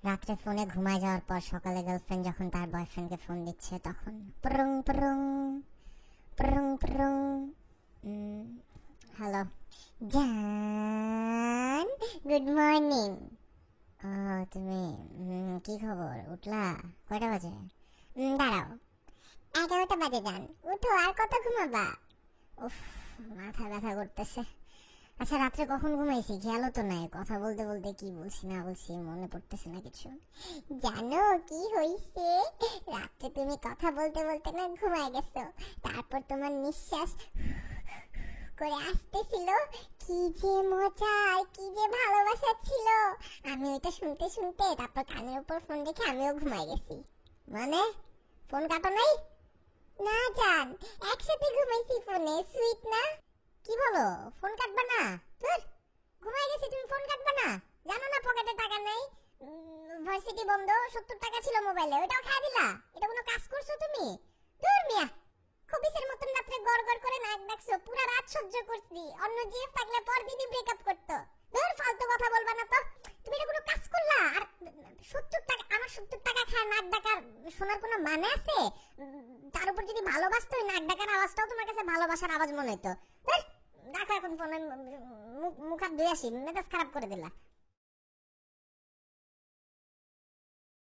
রাত্রে ফোনে ঘুমায় যাওয়ার পর সকালে গার্লফ্রেন্ড যখন তার বয়ফ্রেন্ডকে ফোন দিচ্ছে তখন prong prong prong prong. Hello জান, গুড মর্নিং। ও তুমি কি খবর, উঠলা? কয়টা বাজে? দাঁড়াও, 11টা বাজে জান। উঠো, আর কত ঘুমাবা? উফ, মাথা ব্যথা করতেছে। আচ্ছা রাত্রে কখন ঘুমাইছি খেয়ালও তো নাই, কথা বলতে বলতে কি বলছি না বলছি মনে পড়তেছে না কিছু। জানো কি হইছে? রাত্রে তুমি কথা বলতে বলতে না ঘুমায় গেছো, তারপর তোমার নিঃশ্বাস করে আসতেছিল। কি যে মজা আর কি যে ভালোবাসা ছিল। আমি ওইটা শুনতে শুনতে তারপর কানের উপর ফোন রেখে আমিও ঘুমায় গেছি। মানে ফোন কাটো নাই? না জান, একসাথে ঘুমাইছি ফোনে, সুইট না? কি বলো, ফোন কাটবা না? ধুর, ঘুমায় গেছি, তুমি ফোন কাটবা না? জানো না পকেটে টাকা নাই, ভার্সিটি বন্ধ, 70 টাকা ছিল মোবাইলে, ওইটাও খাই দিলা। এটা কোনো কাজ করছো তুমি? দূর মিয়া, খবিসের মতন রাত্রে গড় গড় করে নাক ডাকছো, পুরা রাত সহ্য করছি। অন্য জিএফ থাকলে পর দিনই ব্রেকআপ করতো। দূর, ফালতু কথা বলবা না তো। তুমি এটা কোনো কাজ করলা? আর 70 টাকা, আমার 70 টাকা খায় নাক ডাকার শোনার কোনো মানে আছে? তার উপর যদি ভালোবাসতো, নাক ডাকার আওয়াজটাও তোমার কাছে ভালোবাসার আওয়াজ মনে হতো। দেখো এখন ফোনে মুখ হাত ধুয়ে আসি, মেজাজ খারাপ করে দিলা।